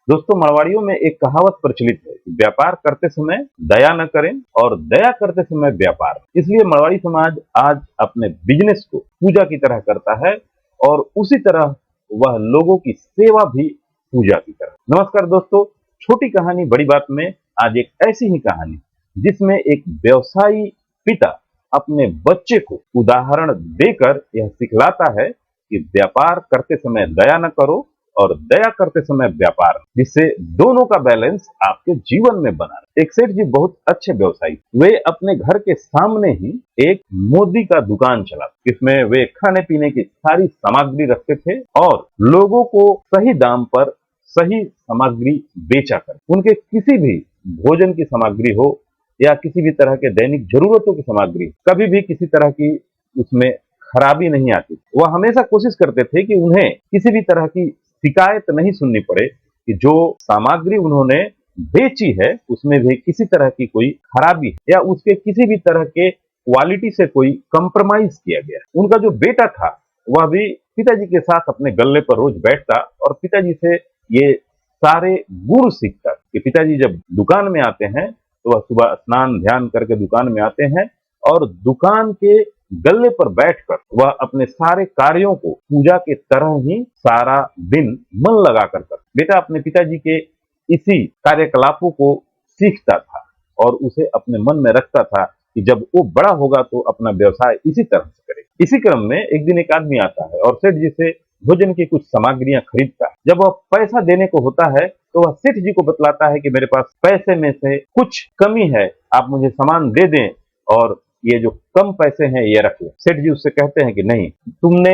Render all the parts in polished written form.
दोस्तों, मारवाड़ियों में एक कहावत प्रचलित है कि व्यापार करते समय दया न करें और दया करते समय व्यापार। इसलिए मारवाड़ी समाज आज अपने बिजनेस को पूजा की तरह करता है और उसी तरह वह लोगों की सेवा भी पूजा की तरह। नमस्कार दोस्तों, छोटी कहानी बड़ी बात में आज एक ऐसी ही कहानी जिसमें एक व्यवसायी पिता अपने बच्चे को उदाहरण देकर यह सिखलाता है कि व्यापार करते समय दया न करो और दया करते समय व्यापार, जिससे दोनों का बैलेंस आपके जीवन में बना रहे। एक सेठ जी बहुत अच्छे व्यवसायी, वे अपने घर के सामने ही एक मोदी का दुकान चलाते, जिसमें वे खाने पीने की सारी सामग्री रखते थे और लोगों को सही दाम पर सही सामग्री बेचा कर उनके किसी भी भोजन की सामग्री हो या किसी भी तरह के दैनिक जरूरतों की सामग्री, कभी भी किसी तरह की उसमें खराबी नहीं आती। वह हमेशा कोशिश करते थे कि उन्हें किसी भी तरह की शिकायत नहीं सुननी पड़े कि जो सामग्री उन्होंने बेची है उसमें भी किसी तरह की कोई खराबी या उसके किसी भी तरह के क्वालिटी से कोई कंप्रोमाइज किया गया। उनका जो बेटा था वह भी पिताजी के साथ अपने गल्ले पर रोज बैठता और पिताजी से ये सारे गुण सीखता कि पिताजी जब दुकान में आते हैं तो वह सुबह स्नान ध्यान करके दुकान में आते हैं और दुकान के गल्ले पर बैठकर वह अपने सारे कार्यों को पूजा के तरह ही सारा दिन मन लगाकर करता। बेटा अपने पिताजी के इसी कार्यकलापों को सीखता था और उसे अपने मन में रखता था कि जब वो बड़ा होगा तो अपना व्यवसाय इसी तरह से करे। इसी क्रम में एक दिन एक आदमी आता है और सेठ जी से भोजन की कुछ सामग्रियां खरीदता है। जब वह पैसा देने को होता है तो वह सेठ जी को बतलाता है कि मेरे पास पैसे में से कुछ कमी है, आप मुझे सामान दे दें और ये जो कम पैसे हैं ये रख ले। सेठ जी उससे कहते हैं कि नहीं, तुमने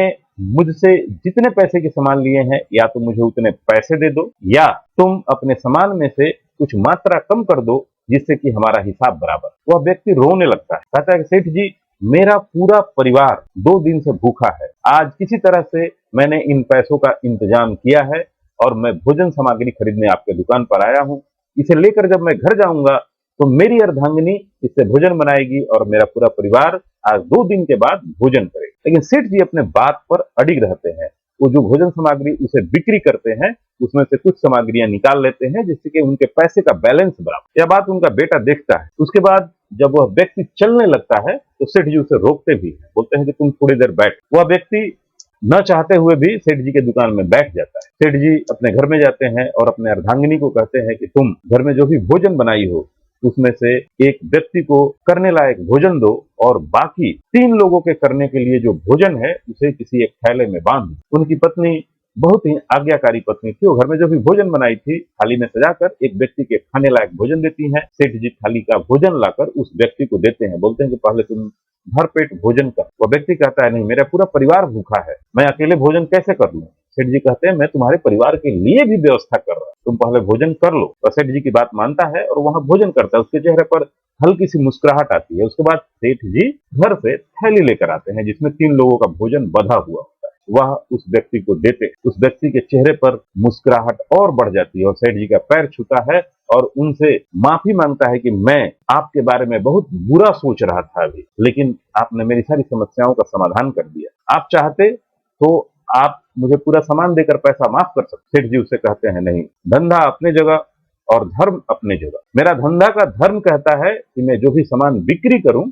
मुझसे जितने पैसे के सामान लिए हैं या तो मुझे उतने पैसे दे दो या तुम अपने सामान में से कुछ मात्रा कम कर दो जिससे कि हमारा हिसाब बराबर। वह व्यक्ति रोने लगता है, कहता है कि सेठ जी, मेरा पूरा परिवार 2 दिन से भूखा है, आज किसी तरह से मैंने इन पैसों का इंतजाम किया है और मैं भोजन सामग्री खरीदने आपके दुकान पर आया हूँ। इसे लेकर जब मैं घर जाऊंगा तो मेरी अर्धांगिनी इससे भोजन बनाएगी और मेरा पूरा परिवार आज 2 दिन के बाद भोजन करेगा। लेकिन सेठ जी अपने बात पर अडिग रहते हैं। वो जो भोजन सामग्री उसे बिक्री करते हैं उसमें से कुछ सामग्रियां निकाल लेते हैं जिससे कि उनके पैसे का बैलेंस बराबर। यह बात उनका बेटा देखता है। उसके बाद जब वह व्यक्ति चलने लगता है तो सेठ जी उसे रोकते भी हैं, बोलते हैं कि तुम थोड़ी देर बैठ। वह व्यक्ति न चाहते हुए भी सेठ जी के दुकान में बैठ जाता है। सेठ जी अपने घर में जाते हैं और अपने अर्धांगिनी को कहते हैं कि तुम घर में जो भी भोजन बनाई हो उसमें से एक व्यक्ति को करने लायक भोजन दो और बाकी 3 लोगों के करने के लिए जो भोजन है उसे किसी एक थैले में बांध दो। उनकी पत्नी बहुत ही आज्ञाकारी पत्नी थी। वो घर में जो भी भोजन बनाई थी थाली में सजाकर एक व्यक्ति के खाने लायक भोजन देती हैं। सेठ जी थाली का भोजन लाकर उस व्यक्ति को देते हैं, बोलते हैं कि पहले तुम भर पेट भोजन कर। वह व्यक्ति कहता है नहीं, मेरा पूरा परिवार भूखा है, मैं अकेले भोजन कैसे कर लूं। सेठ जी कहते हैं मैं तुम्हारे परिवार के लिए भी व्यवस्था कर रहा हूं, तुम पहले भोजन कर लो। तो सेठ जी की बात मानता है और वहां भोजन करता है। उसके चेहरे पर हल्की सी मुस्कुराहट आती है। उसके बाद सेठ जी घर से थैली लेकर आते हैं जिसमें 3 लोगों का भोजन बंधा हुआ होता है। वह उस व्यक्ति को देते, उस व्यक्ति के चेहरे पर मुस्कुराहट और बढ़ जाती है और सेठ जी का पैर छूता है और उनसे माफी मांगता है कि मैं आपके बारे में बहुत बुरा सोच रहा था अभी, लेकिन आपने मेरी सारी समस्याओं का समाधान कर दिया। आप चाहते तो आप मुझे पूरा सामान देकर पैसा माफ कर सकते। सेठ जी उससे कहते हैं नहीं, धंधा अपने जगह और धर्म अपने जगह। मेरा धंधा का धर्म कहता है कि मैं जो भी सामान बिक्री करूं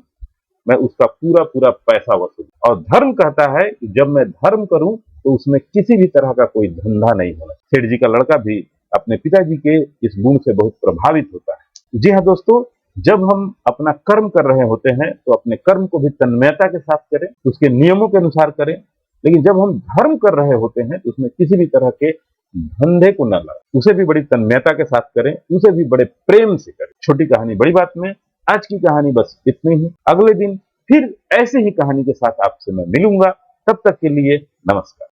मैं उसका पूरा पूरा पैसा वसूल, और धर्म कहता है कि जब मैं धर्म करूं तो उसमें किसी भी तरह का कोई धंधा नहीं होना। सेठ जी का लड़का भी अपने पिताजी के इस गुण से बहुत प्रभावित होता है। जी हाँ दोस्तों, जब हम अपना कर्म कर रहे होते हैं तो अपने कर्म को भी तन्मयता के साथ करें, उसके नियमों के अनुसार करें। लेकिन जब हम धर्म कर रहे होते हैं तो उसमें किसी भी तरह के धंधे को न लगाएं, उसे भी बड़ी तन्मयता के साथ करें, उसे भी बड़े प्रेम से करें। छोटी कहानी बड़ी बात में आज की कहानी बस इतनी ही। अगले दिन फिर ऐसे ही कहानी के साथ आपसे मैं मिलूंगा। तब तक के लिए नमस्कार।